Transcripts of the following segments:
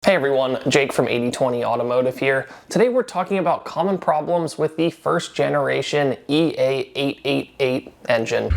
Hey everyone, Jake from 8020 Automotive here. Today we're talking about common problems with the first generation EA888 engine.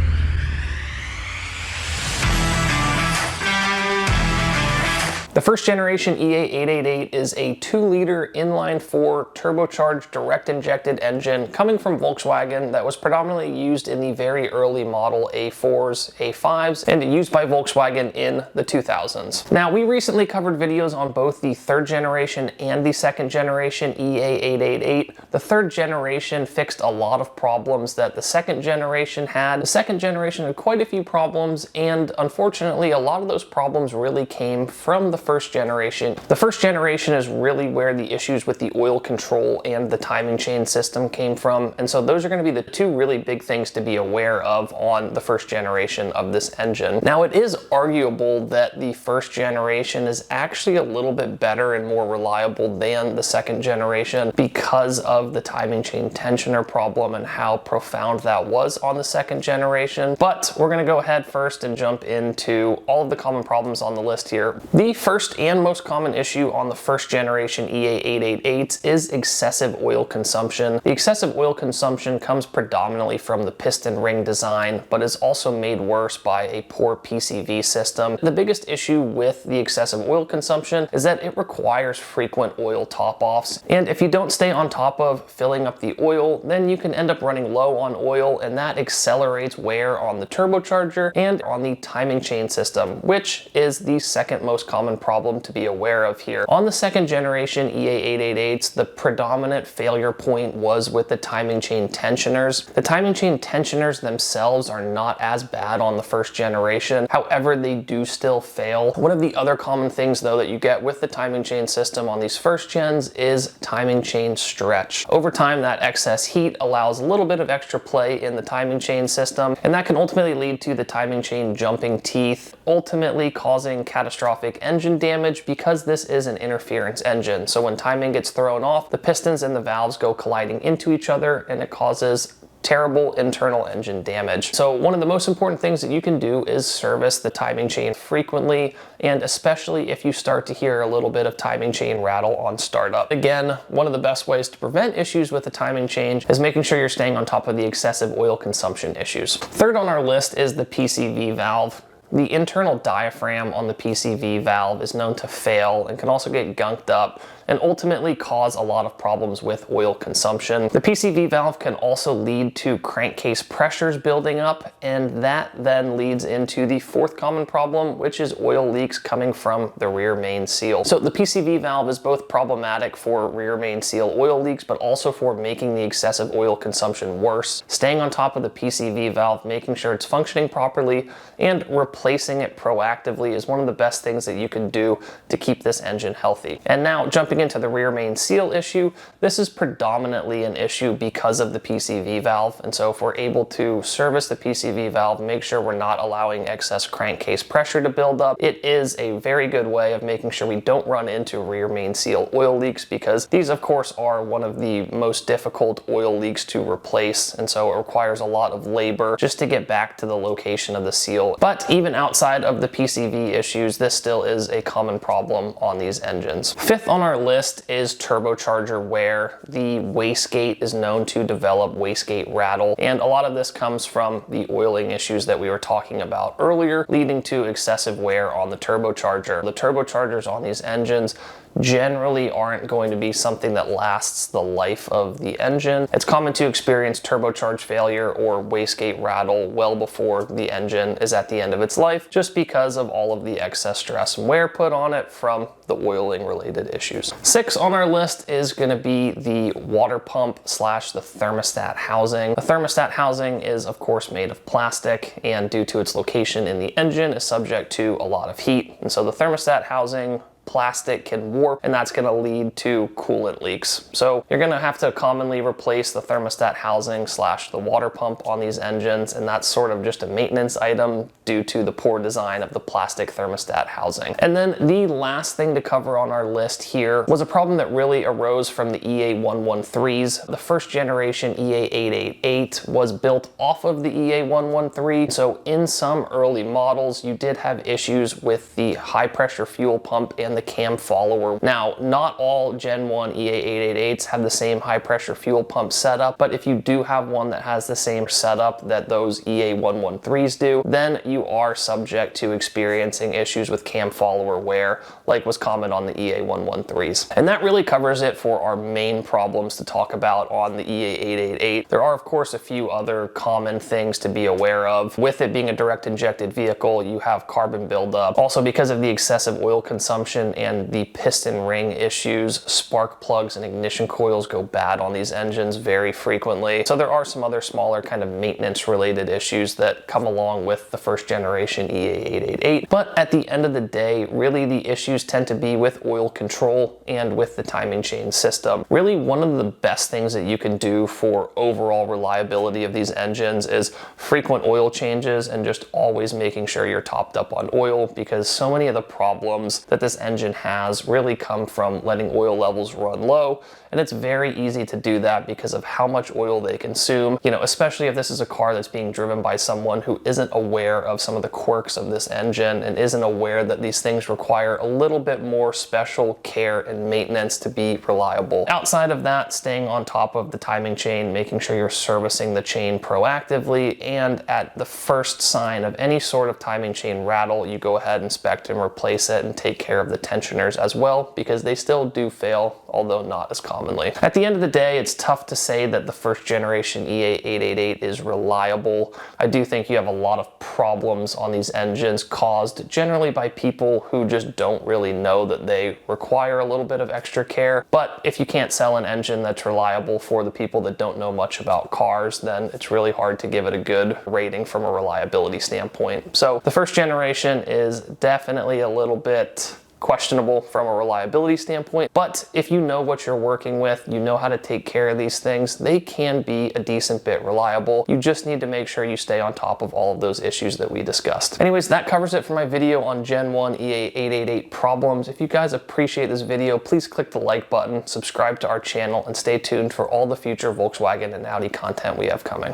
The first generation EA888 is a 2-liter inline-4 turbocharged direct injected engine coming from Volkswagen that was predominantly used in the very early model A4s, A5s, and used by Volkswagen in the 2000s. Now, we recently covered videos on both the third generation and the second generation EA888. The third generation fixed a lot of problems that the second generation had. The second generation had quite a few problems, and unfortunately, a lot of those problems really came from the first generation. The first generation is really where the issues with the oil control and the timing chain system came from, and so those are going to be the two really big things to be aware of on the first generation of this engine. Now, it is arguable that the first generation is actually a little bit better and more reliable than the second generation because of the timing chain tensioner problem and how profound that was on the second generation. But we're going to go ahead first and jump into all of the common problems on the list here. The first and most common issue on the first generation EA888s is excessive oil consumption. The excessive oil consumption comes predominantly from the piston ring design, but is also made worse by a poor PCV system. The biggest issue with the excessive oil consumption is that it requires frequent oil top-offs, and if you don't stay on top of filling up the oil, then you can end up running low on oil, and that accelerates wear on the turbocharger and on the timing chain system, which is the second most common problem to be aware of here. On the second generation EA888s, the predominant failure point was with the timing chain tensioners. The timing chain tensioners themselves are not as bad on the first generation. However, they do still fail. One of the other common things though that you get with the timing chain system on these first gens is timing chain stretch. Over time, that excess heat allows a little bit of extra play in the timing chain system, and that can ultimately lead to the timing chain jumping teeth, ultimately causing catastrophic engine damage because this is an interference engine. So when timing gets thrown off, the pistons and the valves go colliding into each other, and it causes terrible internal engine damage. So one of the most important things that you can do is service the timing chain frequently, and especially if you start to hear a little bit of timing chain rattle on startup. Again, one of the best ways to prevent issues with the timing chain is making sure you're staying on top of the excessive oil consumption issues. Third on our list is the PCV valve. The internal diaphragm on the PCV valve is known to fail and can also get gunked up and ultimately cause a lot of problems with oil consumption. The PCV valve can also lead to crankcase pressures building up, and that then leads into the fourth common problem, which is oil leaks coming from the rear main seal. So the PCV valve is both problematic for rear main seal oil leaks, but also for making the excessive oil consumption worse. Staying on top of the PCV valve, making sure it's functioning properly, and replacing it proactively is one of the best things that you can do to keep this engine healthy. And now, jumping into the rear main seal issue, this is predominantly an issue because of the PCV valve, and so if we're able to service the PCV valve, make sure we're not allowing excess crankcase pressure to build up, it is a very good way of making sure we don't run into rear main seal oil leaks, because these of course are one of the most difficult oil leaks to replace, and so it requires a lot of labor just to get back to the location of the seal. But even outside of the PCV issues, this still is a common problem on these engines. Fifth on our list is turbocharger wear. The wastegate is known to develop wastegate rattle, and a lot of this comes from the oiling issues that we were talking about earlier, leading to excessive wear on the turbocharger. The turbochargers on these engines generally aren't going to be something that lasts the life of the engine. It's common to experience turbocharge failure or wastegate rattle well before the engine is at the end of its life, just because of all of the excess stress and wear put on it from the oiling related issues. 6 on our list is going to be the water pump slash the thermostat housing. The thermostat housing is of course made of plastic, and due to its location in the engine is subject to a lot of heat, and so the thermostat housing plastic can warp, and that's going to lead to coolant leaks. So you're going to have to commonly replace the thermostat housing slash the water pump on these engines, and that's sort of just a maintenance item due to the poor design of the plastic thermostat housing. And then the last thing to cover on our list here was a problem that really arose from the EA113s. The first generation EA888 was built off of the EA113, so in some early models you did have issues with the high pressure fuel pump and and the cam follower. Now, not all Gen 1 EA888s have the same high pressure fuel pump setup, but if you do have one that has the same setup that those EA113s do, then you are subject to experiencing issues with cam follower wear, like was common on the EA113s. And that really covers it for our main problems to talk about on the EA888. There are, of course, a few other common things to be aware of. With it being a direct injected vehicle, you have carbon buildup. Also, because of the excessive oil consumption and the piston ring issues, spark plugs and ignition coils go bad on these engines very frequently. So there are some other smaller kind of maintenance related issues that come along with the first generation EA888. But at the end of the day, really the issues tend to be with oil control and with the timing chain system. Really, one of the best things that you can do for overall reliability of these engines is frequent oil changes and just always making sure you're topped up on oil, because so many of the problems that this engine has really come from letting oil levels run low. And it's very easy to do that because of how much oil they consume, you know, especially if this is a car that's being driven by someone who isn't aware of some of the quirks of this engine and isn't aware that these things require a little bit more special care and maintenance to be reliable. Outside of that, staying on top of the timing chain, making sure you're servicing the chain proactively, and at the first sign of any sort of timing chain rattle, you go ahead, inspect and replace it, and take care of the tensioners as well, because they still do fail, although not as commonly. At the end of the day, it's tough to say that the first generation EA888 is reliable. I do think you have a lot of problems on these engines caused generally by people who just don't really know that they require a little bit of extra care. But if you can't sell an engine that's reliable for the people that don't know much about cars, then it's really hard to give it a good rating from a reliability standpoint. So the first generation is definitely a little bit questionable from a reliability standpoint, but if you know what you're working with, you know how to take care of these things, they can be a decent bit reliable. You just need to make sure you stay on top of all of those issues that we discussed. Anyways, that covers it for my video on Gen 1 EA888 problems. If you guys appreciate this video, please click the like button, subscribe to our channel, and stay tuned for all the future Volkswagen and Audi content we have coming.